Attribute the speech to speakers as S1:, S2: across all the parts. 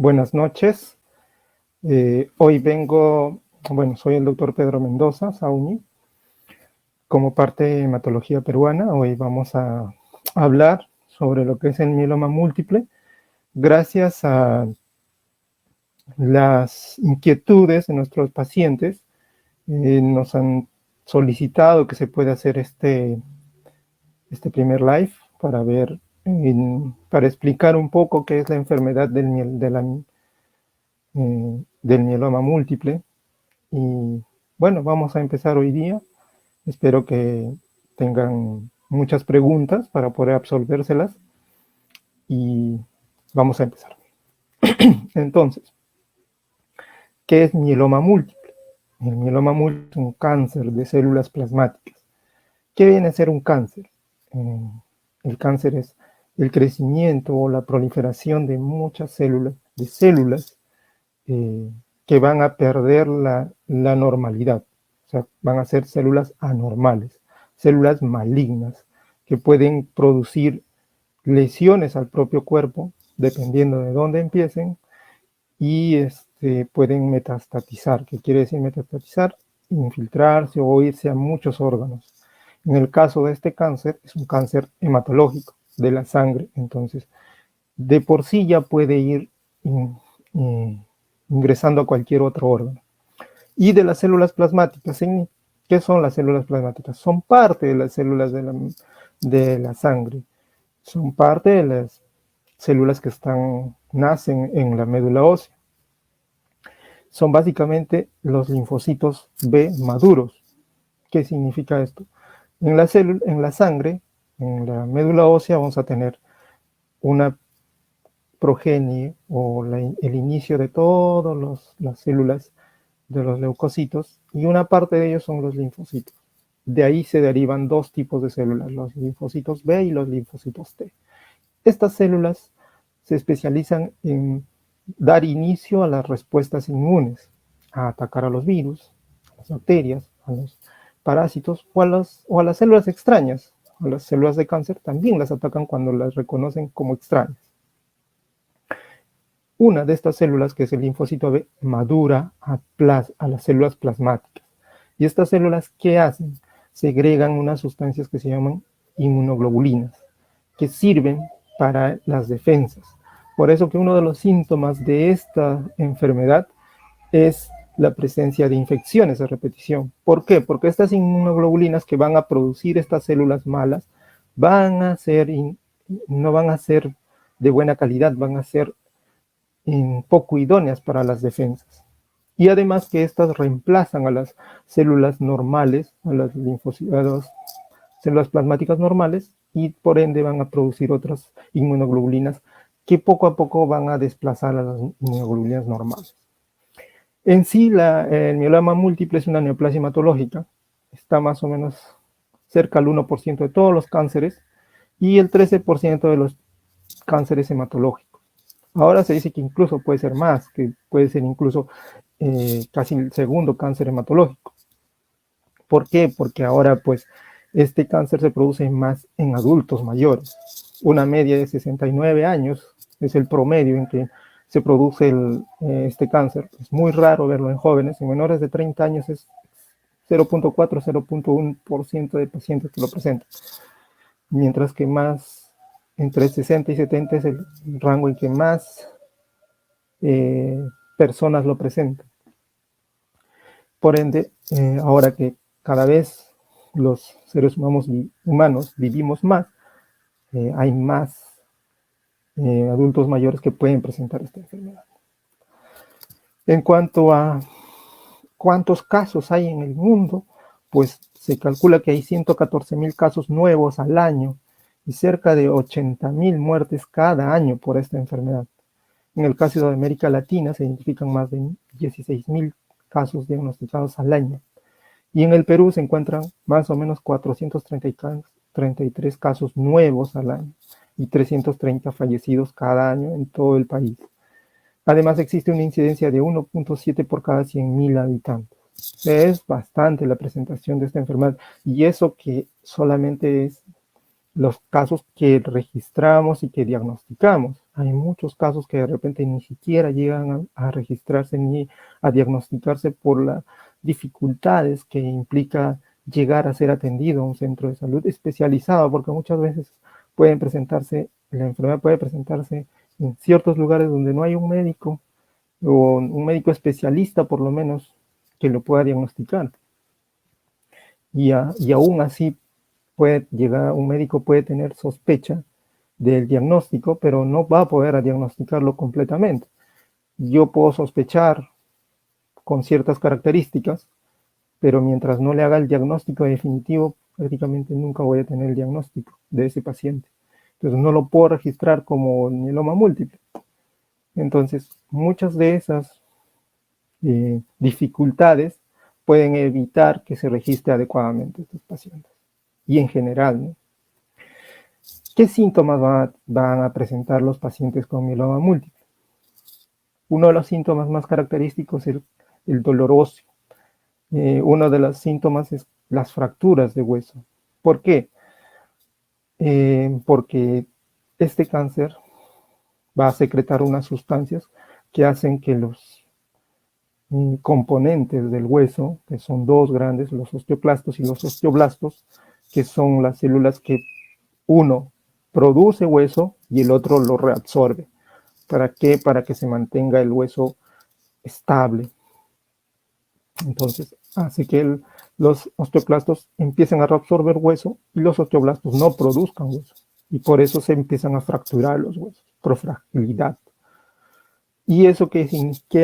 S1: Buenas noches. Hoy soy el doctor Pedro Mendoza Sauni, como parte de hematología peruana. Hoy vamos a hablar sobre lo que es el mieloma múltiple, gracias a las inquietudes de nuestros pacientes. Nos han solicitado que se pueda hacer este primer live para explicar un poco qué es la enfermedad del mieloma múltiple. Y bueno, vamos a empezar hoy día. Espero que tengan muchas preguntas para poder absolvérselas y vamos a empezar. Entonces, ¿qué es mieloma múltiple? El mieloma múltiple es un cáncer de células plasmáticas. ¿Qué viene a ser un cáncer? El cáncer es el crecimiento o la proliferación de muchas células, que van a perder la normalidad. O sea, van a ser células anormales, células malignas, que pueden producir lesiones al propio cuerpo, dependiendo de dónde empiecen, y pueden metastatizar. ¿Qué quiere decir metastatizar? Infiltrarse o irse a muchos órganos. En el caso de este cáncer, es un cáncer hematológico de la sangre, entonces de por sí ya puede ir ingresando a cualquier otro órgano. Y de las células plasmáticas, ¿qué son las células plasmáticas? Son parte de las células de la sangre, son parte de las células que nacen en la médula ósea. Son básicamente los linfocitos B maduros. ¿Qué significa esto? En la sangre, en la médula ósea, vamos a tener una progenie o el inicio de todas las células de los leucocitos, y una parte de ellos son los linfocitos. De ahí se derivan dos tipos de células, los linfocitos B y los linfocitos T. Estas células se especializan en dar inicio a las respuestas inmunes, a atacar a los virus, a las bacterias, a los parásitos o a las células extrañas. A las células de cáncer también las atacan cuando las reconocen como extrañas. Una de estas células, que es el linfocito B, madura a las células plasmáticas. ¿Y estas células qué hacen? Segregan unas sustancias que se llaman inmunoglobulinas, que sirven para las defensas. Por eso que uno de los síntomas de esta enfermedad es la presencia de infecciones a repetición. ¿Por qué? Porque estas inmunoglobulinas que van a producir estas células malas no van a ser de buena calidad, van a ser poco idóneas para las defensas. Y además que estas reemplazan a las células normales, a las células plasmáticas normales, y por ende van a producir otras inmunoglobulinas que poco a poco van a desplazar a las inmunoglobulinas normales. En sí, el mieloma múltiple es una neoplasia hematológica, está más o menos cerca al 1% de todos los cánceres y el 13% de los cánceres hematológicos. Ahora se dice que incluso puede ser más, que puede ser incluso casi el segundo cáncer hematológico. ¿Por qué? Porque ahora pues este cáncer se produce más en adultos mayores. Una media de 69 años es el promedio en que se produce este cáncer. Es muy raro verlo en jóvenes. En menores de 30 años es 0.4-0.1% de pacientes que lo presentan. Mientras que más entre 60 y 70 es el rango en que más personas lo presentan. Por ende, ahora que cada vez los seres humanos vivimos más, hay más adultos mayores que pueden presentar esta enfermedad. En cuanto a cuántos casos hay en el mundo, pues se calcula que hay 114,000 casos nuevos al año y cerca de 80,000 muertes cada año por esta enfermedad. En el caso de América Latina se identifican más de 16,000 casos diagnosticados al año. Y en el Perú se encuentran más o menos 433 casos nuevos al año y 330 fallecidos cada año en todo el país. Además existe una incidencia de 1.7 por cada 100,000 habitantes. Es bastante la presentación de esta enfermedad, y eso que solamente es los casos que registramos y que diagnosticamos. Hay muchos casos que de repente ni siquiera llegan a registrarse ni a diagnosticarse por las dificultades que implica llegar a ser atendido a un centro de salud especializado, porque muchas veces pueden presentarse, la enfermedad puede presentarse en ciertos lugares donde no hay un médico o un médico especialista por lo menos que lo pueda diagnosticar. Y aún así puede llegar, un médico puede tener sospecha del diagnóstico, pero no va a poder diagnosticarlo completamente. Yo puedo sospechar con ciertas características, pero mientras no le haga el diagnóstico definitivo, prácticamente nunca voy a tener el diagnóstico de ese paciente. Entonces no lo puedo registrar como mieloma múltiple. Entonces, muchas de esas dificultades pueden evitar que se registre adecuadamente estos pacientes. Y en general, ¿no? ¿Qué síntomas van a presentar los pacientes con mieloma múltiple? Uno de los síntomas más característicos es el dolor óseo. Uno de los síntomas es las fracturas de hueso. ¿Por qué? Porque este cáncer va a secretar unas sustancias que hacen que los componentes del hueso, que son dos grandes, los osteoclastos y los osteoblastos, que son las células que uno produce hueso y el otro lo reabsorbe. ¿Para qué? Para que se mantenga el hueso estable. Entonces, hace que los osteoclastos empiecen a reabsorber hueso y los osteoblastos no produzcan hueso. Y por eso se empiezan a fracturar los huesos, por fragilidad. ¿Y eso qué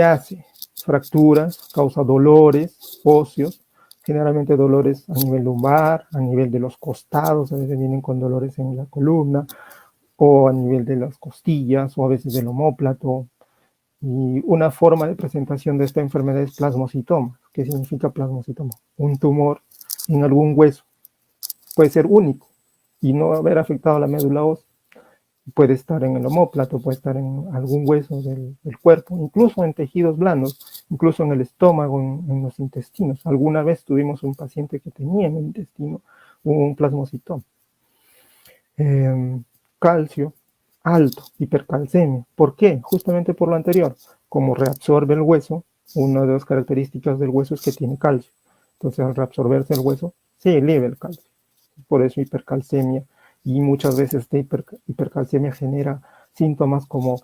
S1: hace? Fracturas, causa dolores óseos, generalmente dolores a nivel lumbar, a nivel de los costados, a veces vienen con dolores en la columna, o a nivel de las costillas, o a veces del omóplato. Y una forma de presentación de esta enfermedad es plasmocitoma. ¿Qué significa plasmocitoma? Un tumor en algún hueso. Puede ser único y no haber afectado a la médula ósea. Puede estar en el omóplato, puede estar en algún hueso del cuerpo, incluso en tejidos blandos, incluso en el estómago, en los intestinos. Alguna vez tuvimos un paciente que tenía en el intestino un plasmocitoma. Calcio alto, hipercalcemia. ¿Por qué? Justamente por lo anterior. Como reabsorbe el hueso, una de las características del hueso es que tiene calcio. Entonces, al reabsorberse el hueso, se eleva el calcio. Por eso hipercalcemia. Y muchas veces esta hipercalcemia genera síntomas como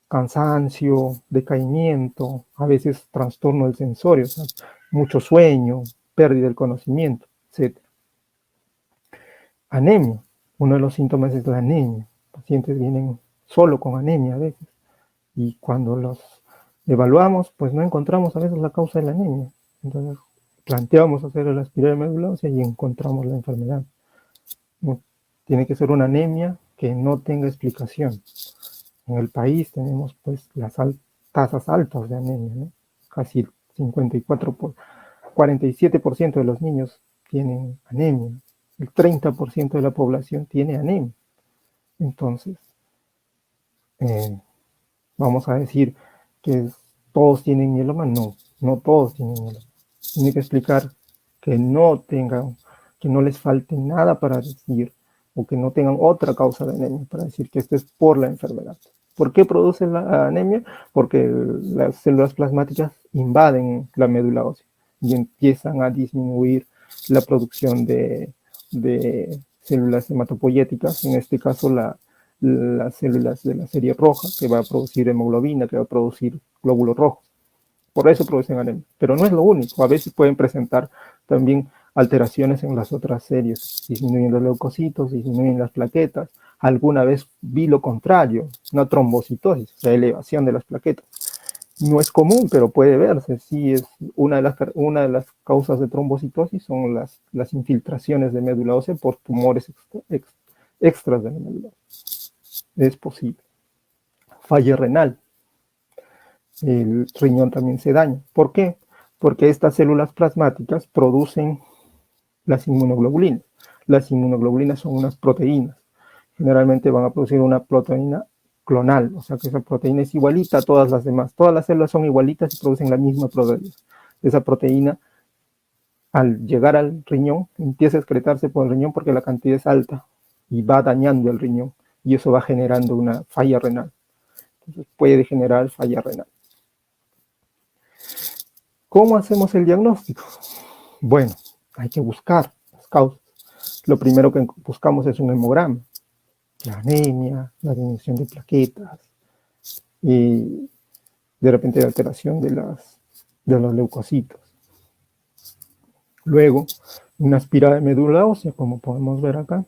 S1: cansancio, decaimiento, a veces trastorno del sensorio, o sea, mucho sueño, pérdida del conocimiento, etc. Anemia. Uno de los síntomas es la anemia. Pacientes vienen solo con anemia a veces. Y cuando los evaluamos, pues no encontramos a veces la causa de la anemia. Entonces, planteamos hacer el aspirado de médula ósea y encontramos la enfermedad. Tiene que ser una anemia que no tenga explicación. En el país tenemos pues las tasas altas de anemia, ¿no? Casi 47% de los niños tienen anemia. El 30% de la población tiene anemia. Entonces, vamos a decir que todos tienen mieloma. No, no todos tienen mieloma. Tiene que explicar que no tengan, que no les falte nada para decir, o que no tengan otra causa de anemia para decir que esto es por la enfermedad. ¿Por qué produce la anemia? Porque las células plasmáticas invaden la médula ósea y empiezan a disminuir la producción de células hematopoyéticas, en este caso las células de la serie roja, que va a producir hemoglobina, que va a producir glóbulos rojos. Por eso producen anemia. Pero no es lo único. A veces pueden presentar también alteraciones en las otras series. Disminuyen los leucocitos, disminuyen las plaquetas. Alguna vez vi lo contrario, una trombocitosis, la elevación de las plaquetas. No es común, pero puede verse. Sí, es una de las causas de trombocitosis son las infiltraciones de médula ósea por tumores extras de la médula ósea. Es posible. Falla renal. El riñón también se daña. ¿Por qué? Porque estas células plasmáticas producen las inmunoglobulinas. Las inmunoglobulinas son unas proteínas. Generalmente van a producir una proteína clonal, o sea que esa proteína es igualita a todas las demás. Todas las células son igualitas y producen la misma proteína. Esa proteína, al llegar al riñón, empieza a excretarse por el riñón porque la cantidad es alta y va dañando el riñón. y eso va generando una falla renal. Entonces puede generar falla renal. ¿Cómo hacemos el diagnóstico? Bueno, hay que buscar las causas. Lo primero que buscamos es un hemograma, la anemia, la disminución de plaquetas y de repente la alteración de los leucocitos. Luego, una aspirada de médula ósea, como podemos ver acá.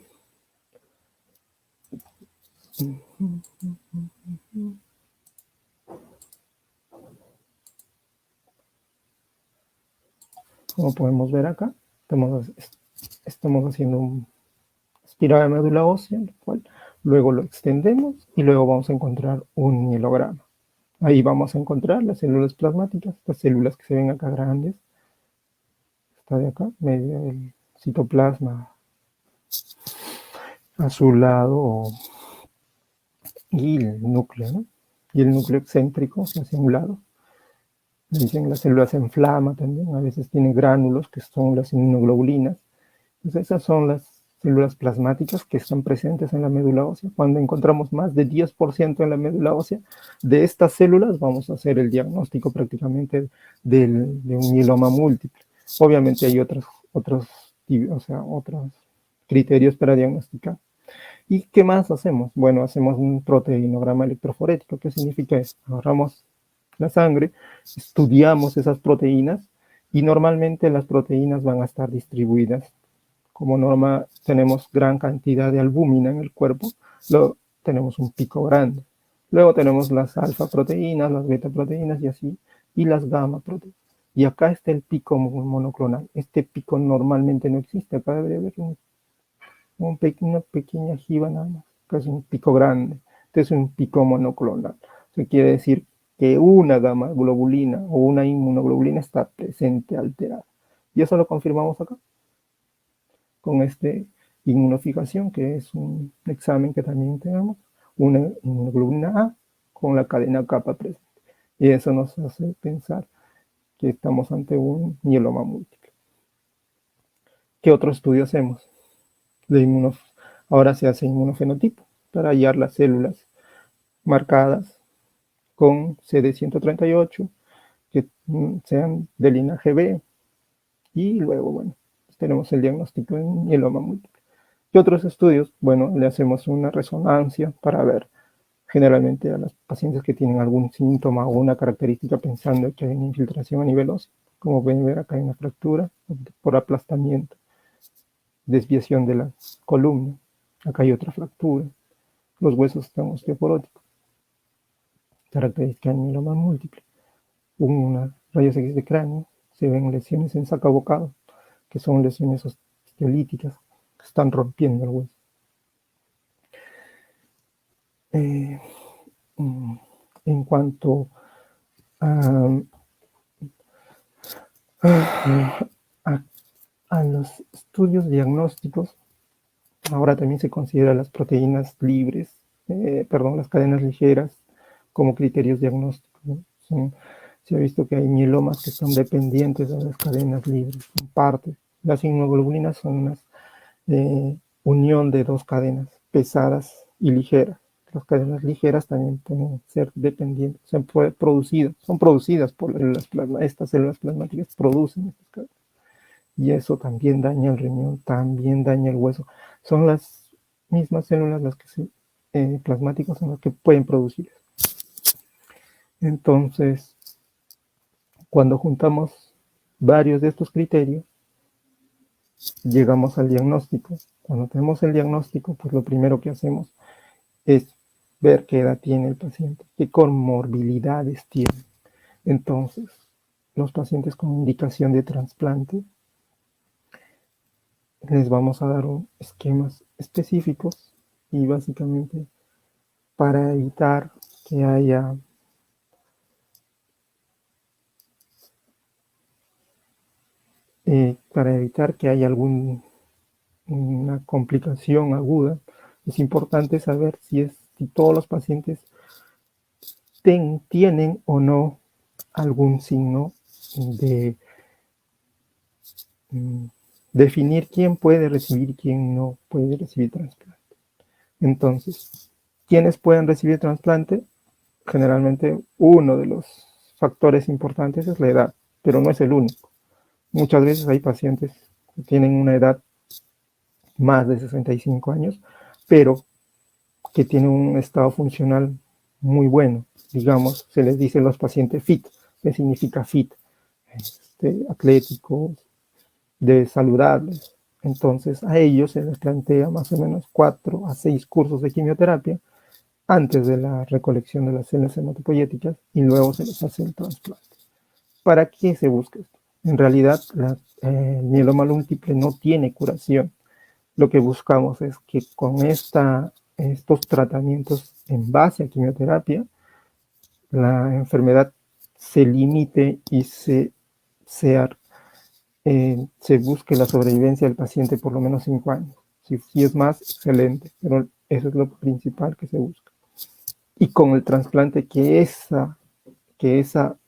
S1: Como podemos ver acá, estamos haciendo un aspirada de médula ósea, lo cual luego lo extendemos y luego vamos a encontrar un mielograma. Ahí vamos a encontrar las células plasmáticas, las células que se ven acá grandes. Está de acá, medio del citoplasma azulado y el núcleo, ¿no? Y el núcleo excéntrico hacia un lado. Le dicen las células se inflama también, a veces tiene gránulos que son las inmunoglobulinas. Entonces esas son las células plasmáticas que están presentes en la médula ósea. Cuando encontramos más de 10% en la médula ósea de estas células, vamos a hacer el diagnóstico prácticamente de un mieloma múltiple. Obviamente hay otros criterios para diagnosticar. ¿Y qué más hacemos? Bueno, hacemos un proteinograma electroforético. ¿Qué significa esto? Agarramos la sangre, estudiamos esas proteínas y normalmente las proteínas van a estar distribuidas. Como norma tenemos gran cantidad de albúmina en el cuerpo, luego tenemos un pico grande. Luego tenemos las alfa proteínas, las beta proteínas y así, y las gamma proteínas. Y acá está el pico monoclonal. Este pico normalmente no existe. Acá debería haber una pequeña jiba nada más, que es un pico grande. Este es un pico monoclonal. Eso quiere decir que una gamma globulina o una inmunoglobulina está presente alterada. Y eso lo confirmamos acá con este inmunofijación, que es un examen que también tenemos, una inmunoglobulina A con la cadena kappa presente. Y eso nos hace pensar que estamos ante un mieloma múltiple. ¿Qué otro estudio hacemos? Ahora se hace inmunofenotipo para hallar las células marcadas con CD138 que sean de linaje B y luego, bueno, tenemos el diagnóstico en mieloma múltiple. ¿Qué otros estudios? Bueno, le hacemos una resonancia para ver generalmente a los pacientes que tienen algún síntoma o una característica pensando que hay una infiltración a nivel óseo. Como pueden ver, acá hay una fractura por aplastamiento, desviación de la columna. Acá hay otra fractura. Los huesos están osteoporóticos. Característica del mieloma múltiple. Una rayos X de cráneo, se ven lesiones en saco bocado, que son lesiones osteolíticas, que están rompiendo el hueso. En cuanto a los estudios diagnósticos, ahora también se consideran las proteínas libres, las cadenas ligeras como criterios diagnósticos, ¿no? Se ha visto que hay mielomas que son dependientes de las cadenas libres, en parte. Las inmunoglobulinas son una unión de dos cadenas pesadas y ligeras. Las cadenas ligeras también pueden ser dependientes, son producidas por las plasmas. Estas células plasmáticas producen estas cadenas. Y eso también daña el riñón, también daña el hueso. Son las mismas células las que plasmáticas son las que pueden producir eso. Entonces, cuando juntamos varios de estos criterios, llegamos al diagnóstico. Cuando tenemos el diagnóstico, pues lo primero que hacemos es ver qué edad tiene el paciente, qué comorbilidades tiene. Entonces, los pacientes con indicación de trasplante, les vamos a dar esquemas específicos y básicamente para evitar que haya alguna complicación aguda, es importante saber si todos los pacientes tienen o no algún signo de definir quién puede recibir y quién no puede recibir trasplante. Entonces, ¿quiénes pueden recibir trasplante? Generalmente uno de los factores importantes es la edad, pero no es el único. Muchas veces hay pacientes que tienen una edad más de 65 años, pero que tienen un estado funcional muy bueno. Digamos, se les dice a los pacientes fit, que significa fit, atléticos, de saludables. Entonces a ellos se les plantea más o menos 4 a 6 cursos de quimioterapia antes de la recolección de las células hematopoyéticas y luego se les hace el trasplante. ¿Para qué se busca esto? En realidad, el mieloma múltiple no tiene curación. Lo que buscamos es que con estos tratamientos en base a quimioterapia, la enfermedad se limite y se busque la sobrevivencia del paciente por lo menos 5 años. Si es más, excelente, pero eso es lo principal que se busca. Y con el trasplante, que esa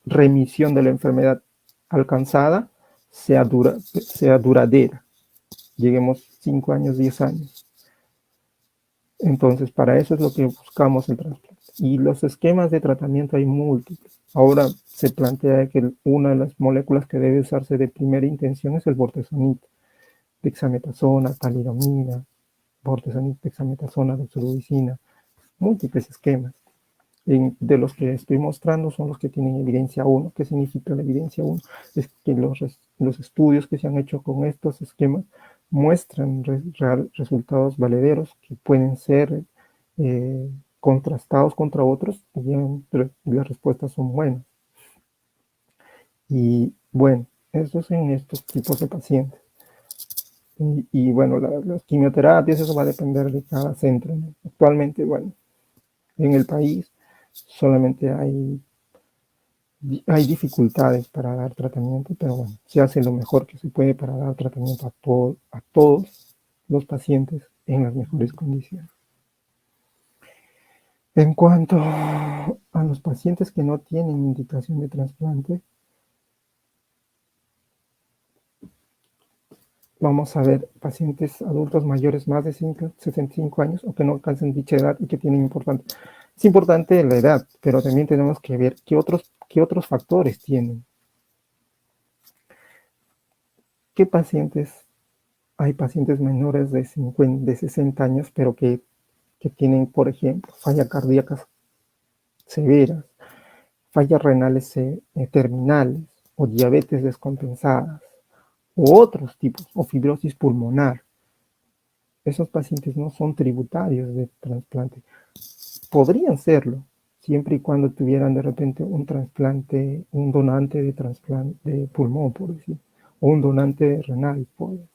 S1: remisión de la enfermedad alcanzada sea duradera. Lleguemos 5 años, 10 años. Entonces, para eso es lo que buscamos el trasplante. Y los esquemas de tratamiento hay múltiples. Ahora se plantea que una de las moléculas que debe usarse de primera intención es el bortezomib, dexametasona, talidomida, bortezomib, dexametasona, doxorubicina, múltiples esquemas. De los que estoy mostrando son los que tienen evidencia 1. ¿Qué significa la evidencia 1? Es que los estudios que se han hecho con estos esquemas muestran resultados valederos que pueden ser contrastados contra otros y las respuestas son buenas. Y bueno, eso es en estos tipos de pacientes. Y bueno, las quimioterapias, eso va a depender de cada centro, ¿no? Actualmente, bueno, en el país solamente hay dificultades para dar tratamiento, pero bueno, se hace lo mejor que se puede para dar tratamiento a todos los pacientes en las mejores condiciones. En cuanto a los pacientes que no tienen indicación de trasplante, vamos a ver pacientes adultos mayores más de 65 años o que no alcancen dicha edad y que tienen importante. Es importante la edad, pero también tenemos que ver qué otros factores tienen. ¿Qué pacientes? Hay pacientes menores de 60 años, pero que tienen, por ejemplo, fallas cardíacas severas, fallas renales terminales, o diabetes descompensada, u otros tipos, o fibrosis pulmonar. Esos pacientes no son tributarios de trasplante. Podrían serlo, siempre y cuando tuvieran de repente un trasplante, un donante de trasplante de pulmón, por decir, o un donante renal, por decir.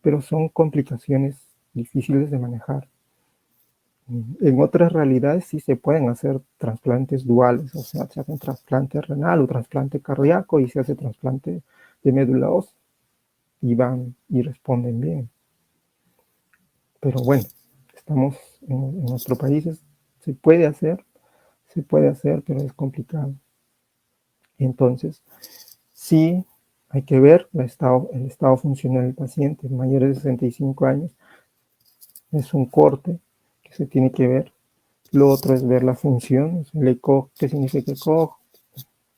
S1: Pero son complicaciones difíciles de manejar. En otras realidades sí se pueden hacer trasplantes duales, o sea, se hace un trasplante renal o trasplante cardíaco y se hace trasplante de médula ósea y van y responden bien. Pero bueno, estamos en nuestros países, se puede hacer, pero es complicado. Entonces, sí hay que ver el estado funcional del paciente, mayores de 65 años, es un corte que se tiene que ver. Lo otro es ver la función, el ECOG, ¿qué significa ECOG?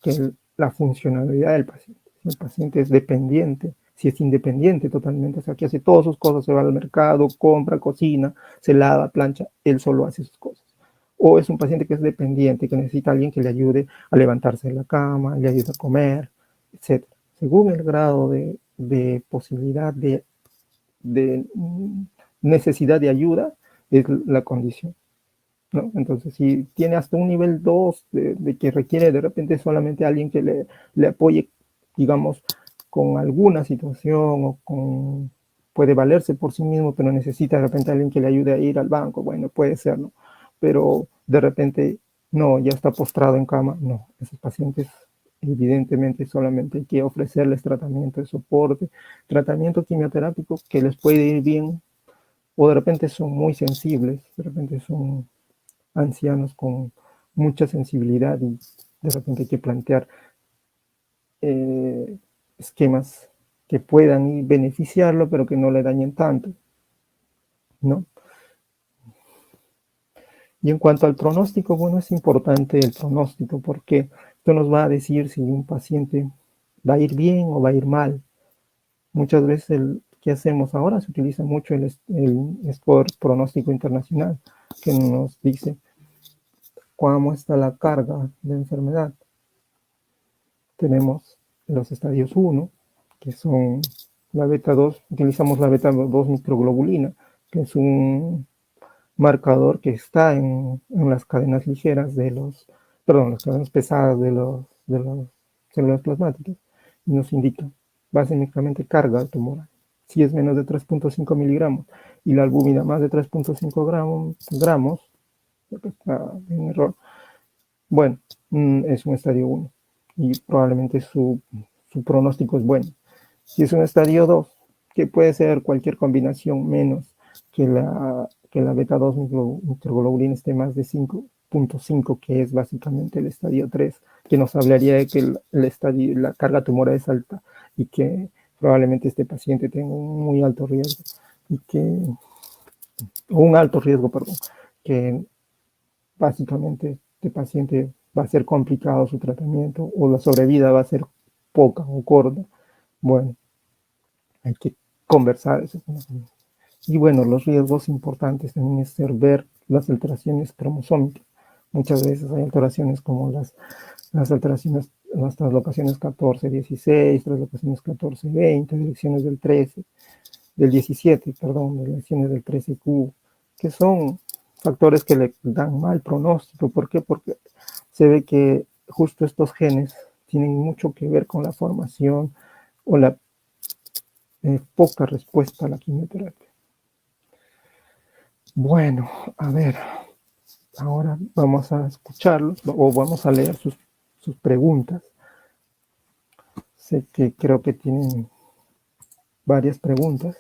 S1: Que la funcionalidad del paciente. Si el paciente es dependiente, si es independiente totalmente, o sea, que hace todas sus cosas, se va al mercado, compra, cocina, se lava, plancha, él solo hace sus cosas. O es un paciente que es dependiente, que necesita a alguien que le ayude a levantarse de la cama, le ayude a comer, etc. Según el grado de posibilidad de necesidad de ayuda, es la condición, ¿no? Entonces, si tiene hasta un nivel 2 de que requiere de repente solamente alguien que le apoye, digamos, con alguna situación o puede valerse por sí mismo, pero necesita de repente alguien que le ayude a ir al banco, bueno, puede ser, ¿no? Pero de repente, no, ya está postrado en cama, no, esos pacientes evidentemente solamente hay que ofrecerles tratamiento de soporte, tratamiento quimioterápico que les puede ir bien, o de repente son muy sensibles, de repente son ancianos con mucha sensibilidad y de repente hay que plantear esquemas que puedan beneficiarlo, pero que no le dañen tanto, ¿no? Y en cuanto al pronóstico, bueno, es importante el pronóstico porque esto nos va a decir si un paciente va a ir bien o va a ir mal. Muchas veces ¿qué hacemos ahora? Se utiliza mucho el score pronóstico internacional que nos dice cómo está la carga de enfermedad. Tenemos los estadios 1, que son la beta 2, utilizamos la beta 2 microglobulina, que es un marcador que está en las cadenas ligeras las cadenas pesadas de las células plasmáticas, y nos indica básicamente carga tumoral. Si es menos de 3.5 miligramos y la albúmina más de 3.5 gramos, está en error, bueno, es un estadio 1 y probablemente su pronóstico es bueno. Si es un estadio 2, que puede ser cualquier combinación menos que la beta 2 microglobulina esté más de 5.5, que es básicamente el estadio 3, que nos hablaría de que la carga tumoral es alta y que probablemente este paciente tenga un muy alto riesgo y que, o un alto riesgo, perdón, que básicamente este paciente va a ser complicado su tratamiento o la sobrevida va a ser poca o corta. Bueno, hay que conversar eso con la familia. Y bueno, los riesgos importantes también es ver las alteraciones cromosómicas. Muchas veces hay alteraciones como las alteraciones, las translocaciones 14-16, translocaciones 14-20, deleciones del 13, del 17, perdón, deleciones del 13Q, que son factores que le dan mal pronóstico. ¿Por qué? Porque se ve que justo estos genes tienen mucho que ver con la formación o la poca respuesta a la quimioterapia. Bueno, a ver, ahora vamos a escucharlos o vamos a leer sus preguntas. Sé que creo que tienen varias preguntas.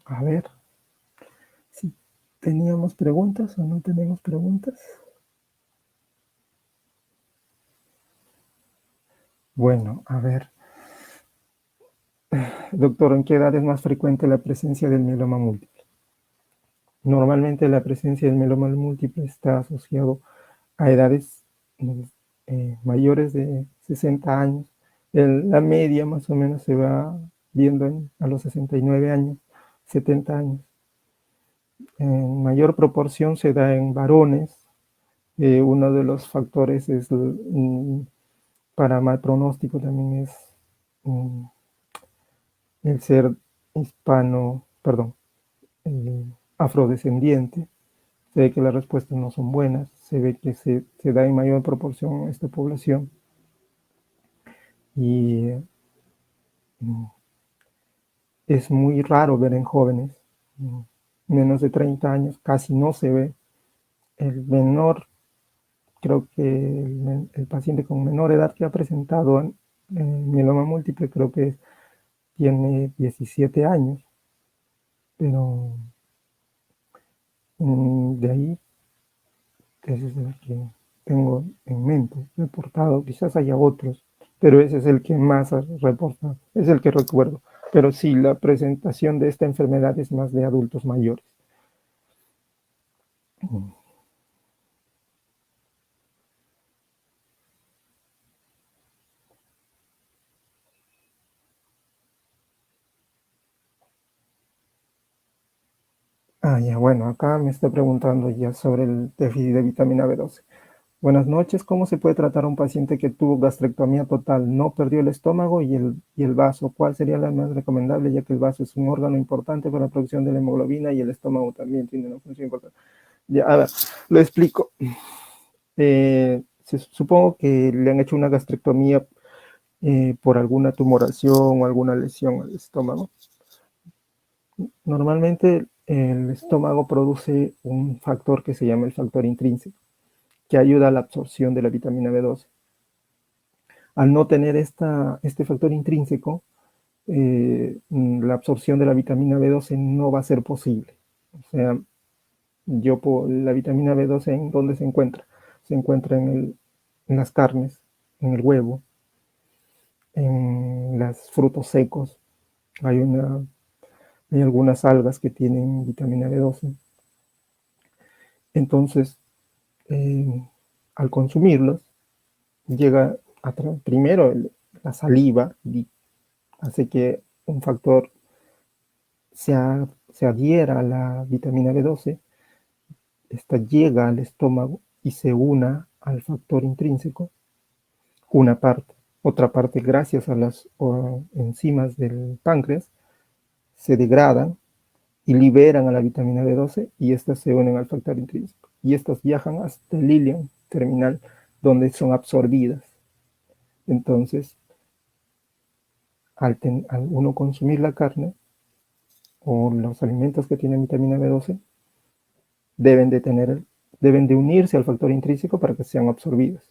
S1: A ver si teníamos preguntas o no tenemos preguntas. Bueno, a ver. Doctor, ¿en qué edad es más frecuente la presencia del mieloma múltiple? Normalmente la presencia del mieloma múltiple está asociado a edades mayores de 60 años. La media más o menos se va viendo a los 69 años, 70 años. En mayor proporción se da en varones. Uno de los factores es para mal pronóstico también es el ser afrodescendiente. Se ve que las respuestas no son buenas, se ve que se da en mayor proporción a esta población y es muy raro ver en jóvenes, menos de 30 años, casi no se ve. El menor, creo que el paciente con menor edad que ha presentado mieloma múltiple, creo que tiene 17 años, pero de ahí ese es el que tengo en mente, reportado, quizás haya otros, pero ese es el que más ha reportado, es el que recuerdo. Pero sí, la presentación de esta enfermedad es más de adultos mayores. Ya, bueno, acá me está preguntando ya sobre el déficit de vitamina B12. Buenas noches, ¿cómo se puede tratar a un paciente que tuvo gastrectomía total, no perdió el estómago y el vaso? ¿Cuál sería la más recomendable, ya que el vaso es un órgano importante para la producción de la hemoglobina y el estómago también tiene una función importante? Ya, a ver, lo explico. Supongo que le han hecho una gastrectomía por alguna tumoración o alguna lesión al estómago. Normalmente el estómago produce un factor que se llama el factor intrínseco, que ayuda a la absorción de la vitamina B12. Al no tener este factor intrínseco, la absorción de la vitamina B12 no va a ser posible. O sea, la vitamina B12, ¿en dónde se encuentra? Se encuentra en las carnes, en el huevo, en los frutos secos. Hay, hay algunas algas que tienen vitamina B12. Entonces, al consumirlos, llega primero la saliva, y hace que un factor se adhiera a la vitamina B12. Esta llega al estómago y se una al factor intrínseco, una parte. Otra parte, gracias a las enzimas del páncreas, se degradan y liberan a la vitamina B12 y estas se unen al factor intrínseco. Y estas viajan hasta el ileum terminal, donde son absorbidas. Entonces, al uno consumir la carne o los alimentos que tienen vitamina B12, deben de unirse al factor intrínseco para que sean absorbidos.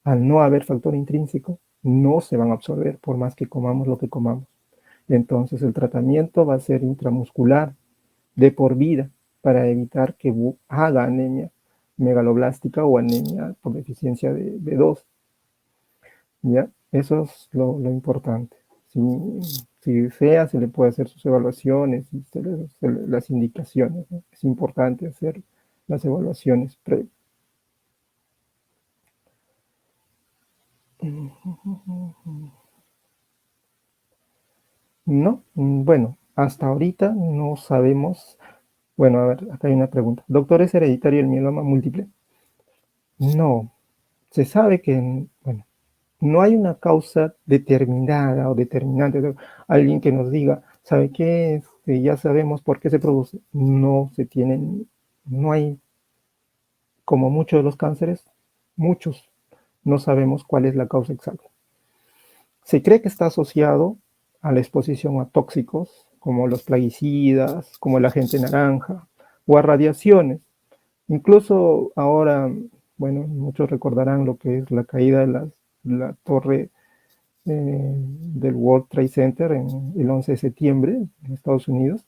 S1: Al no haber factor intrínseco, no se van a absorber por más que comamos lo que comamos. Entonces el tratamiento va a ser intramuscular de por vida para evitar que haga anemia megaloblástica o anemia por deficiencia de B2. ¿Ya? Eso es lo importante. Si desea, se le puede hacer sus evaluaciones y las indicaciones, ¿no? Es importante hacer las evaluaciones previas. No, bueno, hasta ahorita no sabemos. Bueno, a ver, acá hay una pregunta. ¿Doctor, es hereditario el mieloma múltiple? No, se sabe que, bueno, no hay una causa determinada o determinante, alguien que nos diga, ¿sabe qué? Ya sabemos por qué se produce. No se tienen, no hay, como muchos de los cánceres, muchos, no sabemos cuál es la causa exacta. Se cree que está asociado a la exposición a tóxicos, como los plaguicidas, como el agente naranja, o a radiaciones. Incluso ahora, bueno, muchos recordarán lo que es la caída de la torre del World Trade Center en el 11 de septiembre en Estados Unidos.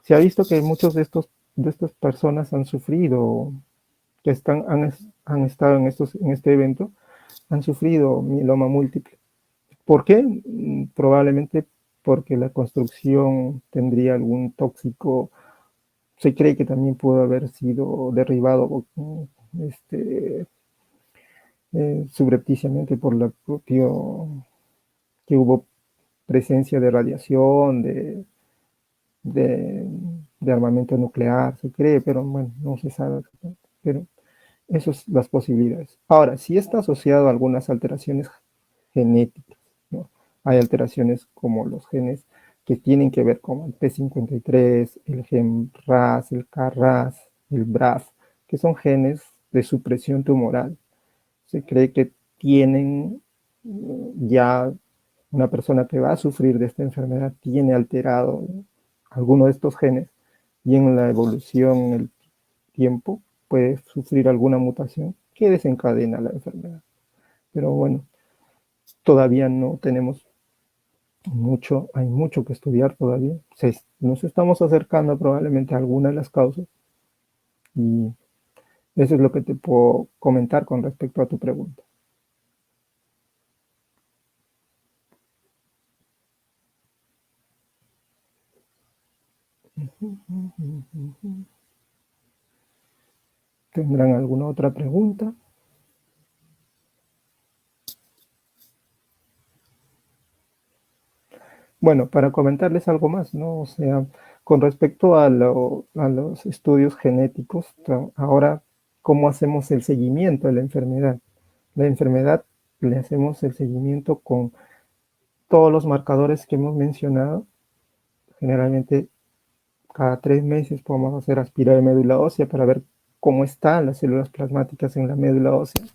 S1: Se ha visto que muchos de estas personas han sufrido, que han estado en este evento, han sufrido mieloma múltiple. ¿Por qué? Probablemente porque la construcción tendría algún tóxico. Se cree que también pudo haber sido derribado subrepticiamente por la propio que hubo presencia de radiación, de, de armamento nuclear, se cree, pero bueno, no se sabe. Pero esas son las posibilidades. Ahora, si está asociado a algunas alteraciones genéticas, ¿no? Hay alteraciones como los genes que tienen que ver con el P53, el gen RAS, el KRAS, el BRAF, que son genes de supresión tumoral. Se cree que tienen ya una persona que va a sufrir de esta enfermedad tiene alterado alguno de estos genes y en la evolución, en el tiempo, puede sufrir alguna mutación que desencadena la enfermedad. Pero bueno, todavía no tenemos mucho, hay mucho que estudiar todavía. Nos estamos acercando probablemente a alguna de las causas y eso es lo que te puedo comentar con respecto a tu pregunta. ¿Tendrán alguna otra pregunta? Bueno, para comentarles algo más, ¿no? O sea, con respecto a los estudios genéticos, ahora, ¿cómo hacemos el seguimiento de la enfermedad? La enfermedad le hacemos el seguimiento con todos los marcadores que hemos mencionado. Generalmente, cada 3 meses podemos hacer aspirar de médula ósea para ver cómo están las células plasmáticas en la médula ósea.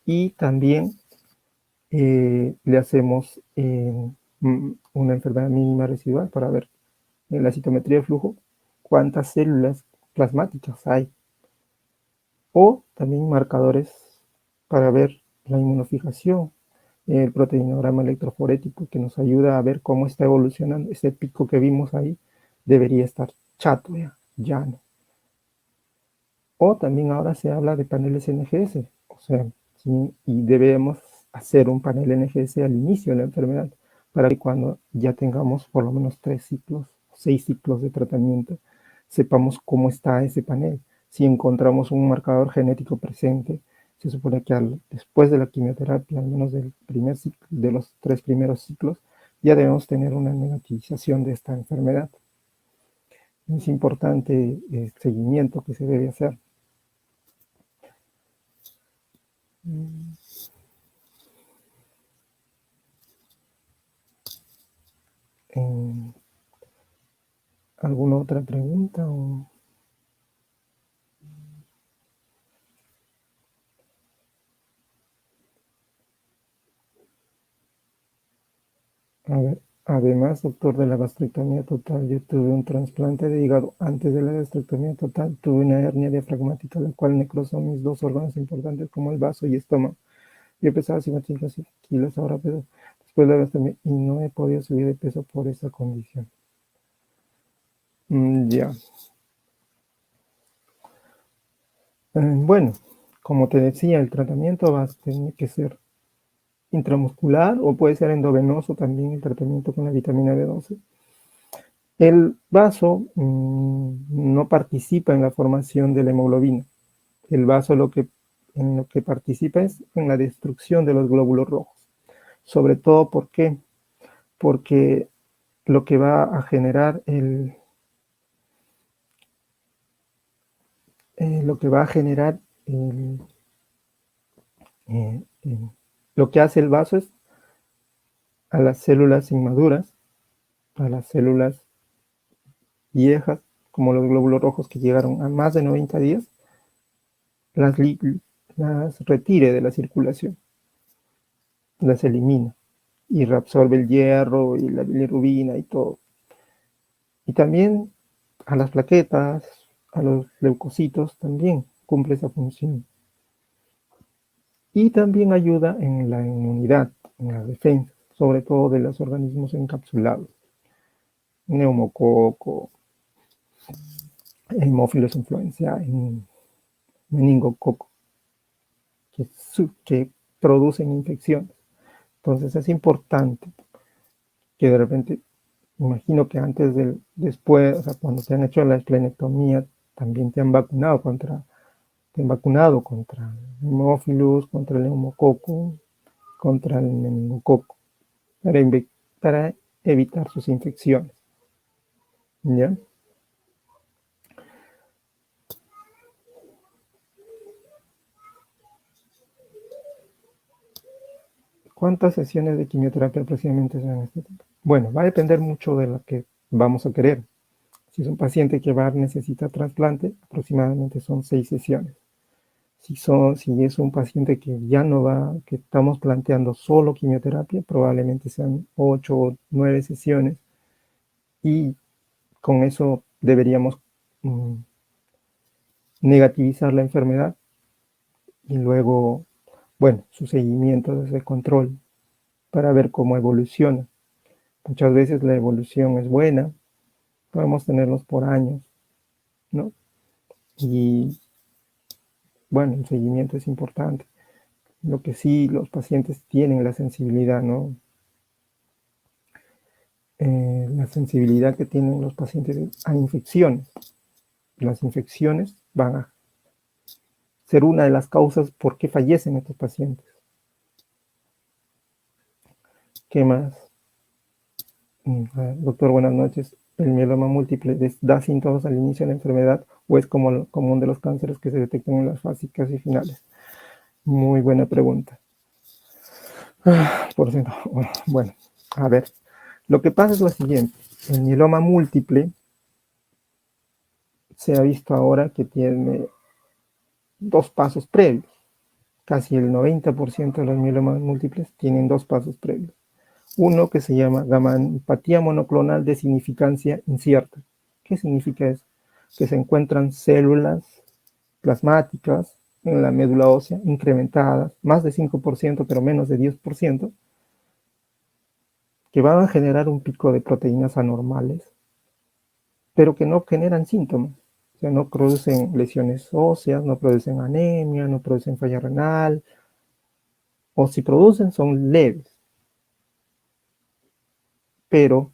S1: Y también le hacemos una enfermedad mínima residual para ver en la citometría de flujo cuántas células plasmáticas hay. O también marcadores para ver la inmunofijación, el proteinograma electroforético que nos ayuda a ver cómo está evolucionando. Ese pico que vimos ahí debería estar chato ya, llano. O también ahora se habla de paneles NGS, o sea, ¿sí? Y debemos hacer un panel NGS al inicio de la enfermedad, para que cuando ya tengamos por lo menos 3 ciclos, 6 ciclos de tratamiento, sepamos cómo está ese panel. Si encontramos un marcador genético presente, se supone que después de la quimioterapia, al menos del primer ciclo, de los 3 primeros ciclos, ya debemos tener una negativización de esta enfermedad. Es importante el seguimiento que se debe hacer. ¿Alguna otra pregunta? A ver, además, doctor, de la gastrectomía total, yo tuve un trasplante de hígado. Antes de la gastrectomía total, tuve una hernia diafragmática, la cual necrosó mis 2 órganos importantes, como el vaso y estómago. Yo pesaba 55 kilos, ahora peso después de la gastrectomía, y no he podido subir de peso por esa condición. Ya. Bueno, como te decía, el tratamiento va a tener que ser intramuscular o puede ser endovenoso también el tratamiento con la vitamina B12. El vaso no participa en la formación de la hemoglobina. El vaso en lo que participa es en la destrucción de los glóbulos rojos. Sobre todo, ¿por qué? Porque lo que va a generar lo que hace el vaso es a las células inmaduras, a las células viejas, como los glóbulos rojos que llegaron a más de 90 días, las retire de la circulación, las elimina y reabsorbe el hierro y la bilirrubina y todo. Y también a las plaquetas, a los leucocitos también cumple esa función. Y también ayuda en la inmunidad, en la defensa, sobre todo de los organismos encapsulados. Neumococo, Haemophilus influenzae, meningococo, que producen infecciones. Entonces es importante que de repente, imagino que después, o sea, cuando te han hecho la esplenectomía, también te han vacunado contra el hemófilus, contra el neumococo, contra el meningococo, para evitar sus infecciones. ¿Ya? ¿Cuántas sesiones de quimioterapia aproximadamente son en este tiempo? Bueno, va a depender mucho de lo que vamos a querer. Si es un paciente que va a necesitar trasplante, aproximadamente son 6 sesiones. Si es un paciente que ya no va, que estamos planteando solo quimioterapia, probablemente sean 8 o 9 sesiones y con eso deberíamos negativizar la enfermedad y luego, bueno, su seguimiento desde el control para ver cómo evoluciona. Muchas veces la evolución es buena, podemos tenerlos por años, ¿no? Y bueno, el seguimiento es importante. Lo que sí los pacientes tienen la sensibilidad, ¿no? La sensibilidad que tienen los pacientes a infecciones. Las infecciones van a ser una de las causas por qué fallecen estos pacientes. ¿Qué más? Doctor, buenas noches. ¿El mieloma múltiple da síntomas al inicio de la enfermedad o es como el común de los cánceres que se detectan en las fases casi finales? Muy buena pregunta. Por cierto, bueno, a ver, lo que pasa es lo siguiente. El mieloma múltiple se ha visto ahora que tiene 2 pasos previos. Casi el 90% de los mielomas múltiples tienen 2 pasos previos. Uno que se llama gammopatía monoclonal de significancia incierta. ¿Qué significa eso? Que se encuentran células plasmáticas en la médula ósea incrementadas, más de 5%, pero menos de 10%, que van a generar un pico de proteínas anormales, pero que no generan síntomas. O sea, no producen lesiones óseas, no producen anemia, no producen falla renal, o si producen son leves, pero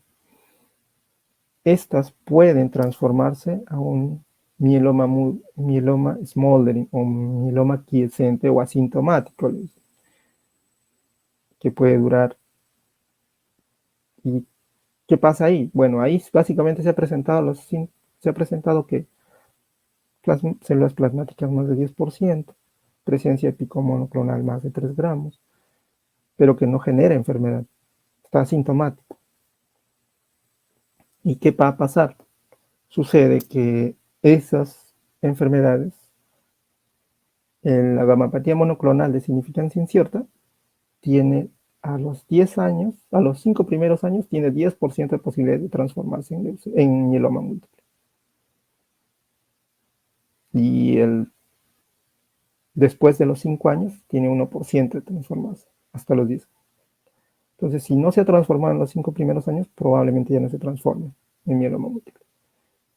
S1: estas pueden transformarse a un mieloma smoldering o mieloma quiescente o asintomático, que puede durar. ¿Y qué pasa ahí? Bueno, ahí básicamente se ha presentado que células plasmáticas más de 10%, presencia de pico monoclonal más de 3 gramos, pero que no genera enfermedad, está asintomático. ¿Y qué va a pasar? Sucede que esas enfermedades, en la gamapatía monoclonal de significancia incierta, tiene a los 10 años, a los 5 primeros años, tiene 10% de posibilidad de transformarse en mieloma múltiple. Y después de los 5 años, tiene 1% de transformarse, hasta los 10. Entonces, si no se ha transformado en los 5 primeros años, probablemente ya no se transforme en mieloma múltiple.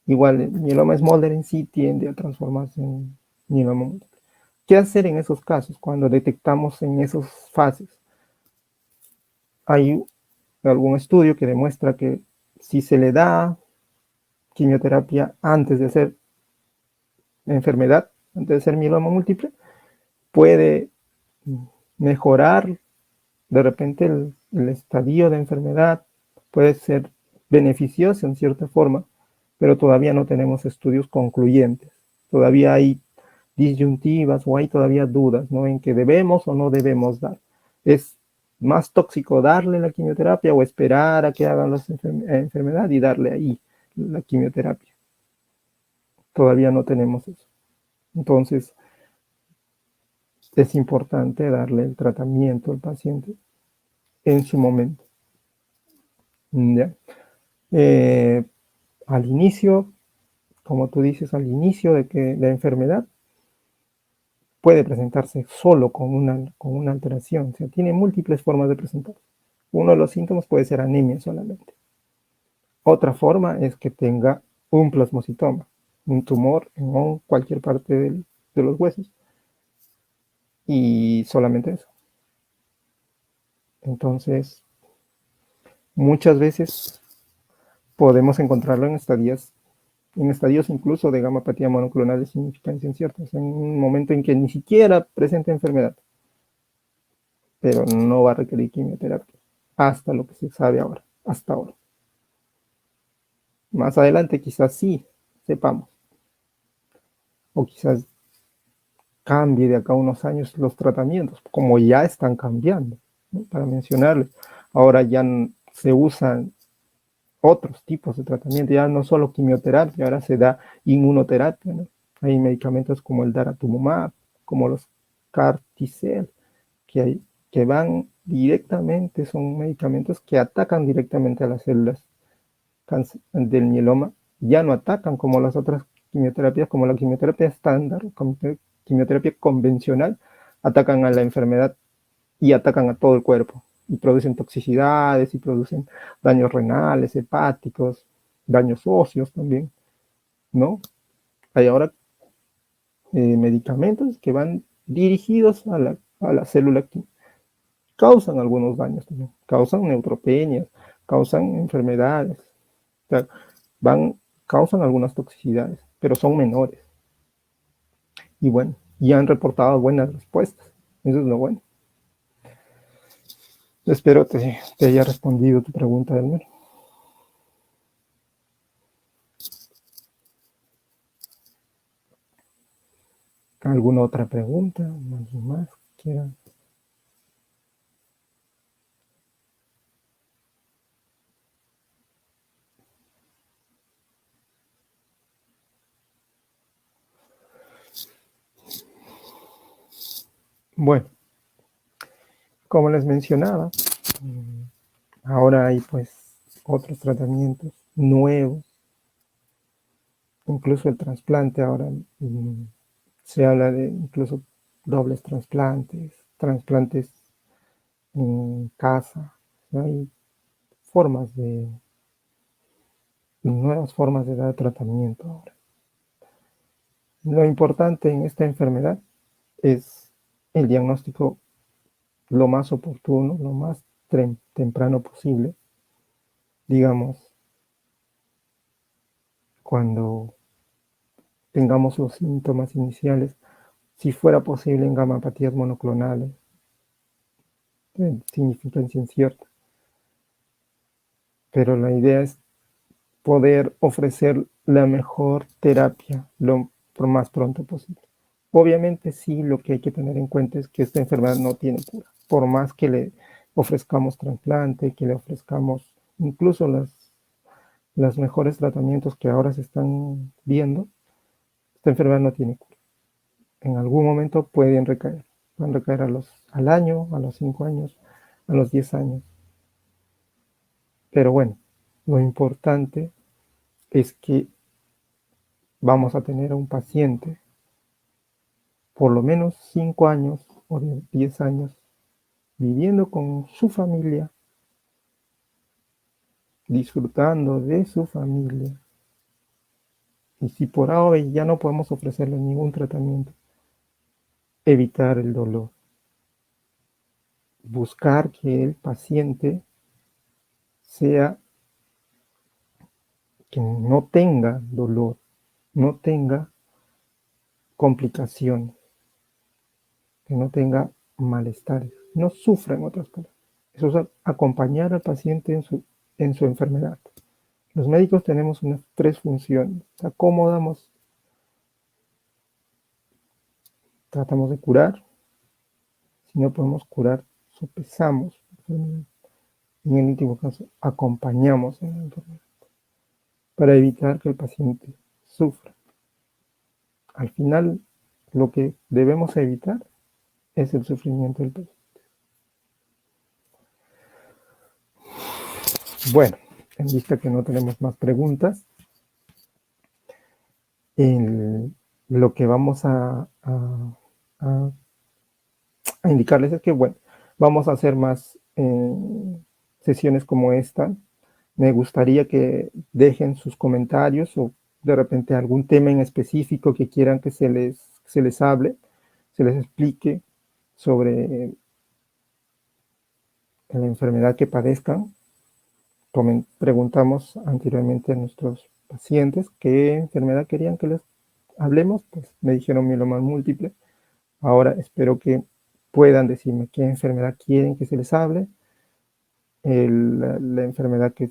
S1: Igual, el mieloma smoldering sí tiende a transformarse en mieloma múltiple. ¿Qué hacer en esos casos cuando detectamos en esas fases? Hay algún estudio que demuestra que si se le da quimioterapia antes de ser enfermedad, antes de ser mieloma múltiple, puede mejorar de repente el estadio de enfermedad, puede ser beneficioso en cierta forma, pero todavía no tenemos estudios concluyentes. Todavía hay disyuntivas o hay todavía dudas, ¿no? En que debemos o no debemos dar. ¿Es más tóxico darle la quimioterapia o esperar a que hagan la enfermedad y darle ahí la quimioterapia? Todavía no tenemos eso. Entonces, es importante darle el tratamiento al paciente en su momento. ¿Ya? Eh, Al inicio, como tú dices, al inicio de que la enfermedad puede presentarse solo con una alteración, o sea, tiene múltiples formas de presentarse. Uno de los síntomas puede ser anemia solamente. Otra forma es que tenga un plasmocitoma, un tumor en cualquier parte de los huesos, y solamente eso. Entonces, muchas veces podemos encontrarlo en estadios incluso de gamapatía monoclonal de significancia incierta, o sea, en un momento en que ni siquiera presenta enfermedad, pero no va a requerir quimioterapia, hasta lo que se sabe ahora, hasta ahora. Más adelante quizás sí sepamos, o quizás cambie de acá a unos años los tratamientos, como ya están cambiando, ¿no? Para mencionarles, ahora ya se usan otros tipos de tratamiento, ya no solo quimioterapia, ahora se da inmunoterapia, ¿no? Hay medicamentos como el daratumumab, como los CAR-T-cell, que van directamente, son medicamentos que atacan directamente a las células del mieloma, ya no atacan como las otras quimioterapias, como la quimioterapia estándar, quimioterapia convencional, atacan a la enfermedad y atacan a todo el cuerpo, y producen toxicidades, y producen daños renales, hepáticos, daños óseos también, ¿no? Hay ahora medicamentos que van dirigidos a la célula que causan algunos daños también, causan neutropenias, causan enfermedades, o sea, causan algunas toxicidades, pero son menores. Y bueno, y han reportado buenas respuestas. Eso es lo bueno. Espero te haya respondido tu pregunta, Elmer. ¿Alguna otra pregunta? ¿Alguien más quiera? Bueno, como les mencionaba, ahora hay pues otros tratamientos nuevos, incluso el trasplante ahora se habla de incluso dobles trasplantes, trasplantes en casa, ¿no? Hay formas nuevas formas de dar tratamiento ahora. Lo importante en esta enfermedad es el diagnóstico lo más oportuno, lo más temprano posible, digamos, cuando tengamos los síntomas iniciales, si fuera posible en gamapatías monoclonales, significancia incierta. Pero la idea es poder ofrecer la mejor terapia lo más pronto posible. Obviamente sí, lo que hay que tener en cuenta es que esta enfermedad no tiene cura. Por más que le ofrezcamos trasplante, que le ofrezcamos incluso los mejores tratamientos que ahora se están viendo, esta enfermedad no tiene cura. En algún momento pueden recaer al año, a los 5 años, a los 10 años. Pero bueno, lo importante es que vamos a tener a un paciente por lo menos 5 años o 10 años viviendo con su familia, disfrutando de su familia. Y si por ahora ya no podemos ofrecerle ningún tratamiento, evitar el dolor. Buscar que el paciente sea que no tenga dolor, no tenga complicaciones, que no tenga malestares, no sufra, en otras palabras. Eso es acompañar al paciente en su enfermedad. Los médicos tenemos unas 3 funciones. Acomodamos, tratamos de curar. Si no podemos curar, sopesamos la enfermedad. Y en el último caso, acompañamos en la enfermedad para evitar que el paciente sufra. Al final, lo que debemos evitar es el sufrimiento del paciente. Bueno, en vista que no tenemos más preguntas, lo que vamos a indicarles es que, bueno, vamos a hacer más sesiones como esta. Me gustaría que dejen sus comentarios o de repente algún tema en específico que quieran que se les hable, se les explique sobre la enfermedad que padezcan. Preguntamos anteriormente a nuestros pacientes qué enfermedad querían que les hablemos, pues me dijeron mieloma múltiple. Ahora espero que puedan decirme qué enfermedad quieren que se les hable, la enfermedad que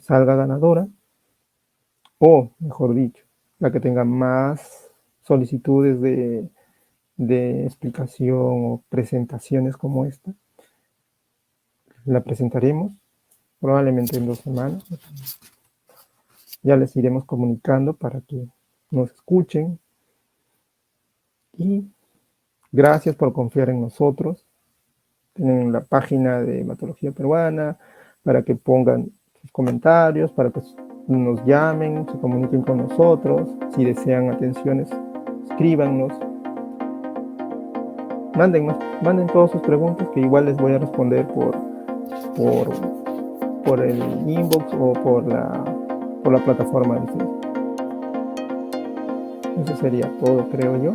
S1: salga ganadora, o mejor dicho, la que tenga más solicitudes de explicación o presentaciones como esta. La presentaremos probablemente en 2 semanas. Ya les iremos comunicando para que nos escuchen. Y gracias por confiar en nosotros. Tienen la página de Hematología Peruana para que pongan sus comentarios, para que nos llamen, se comuniquen con nosotros. Si desean atenciones, escríbanos. Manden todas sus preguntas que igual les voy a responder por el inbox o por la plataforma de Facebook. Eso sería todo, creo yo.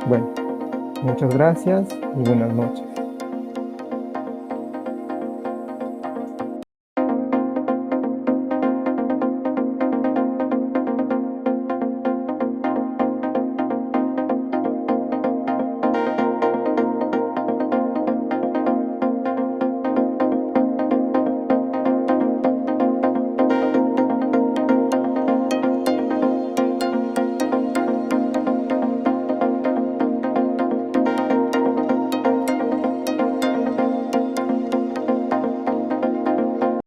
S1: Bueno, muchas gracias y buenas noches.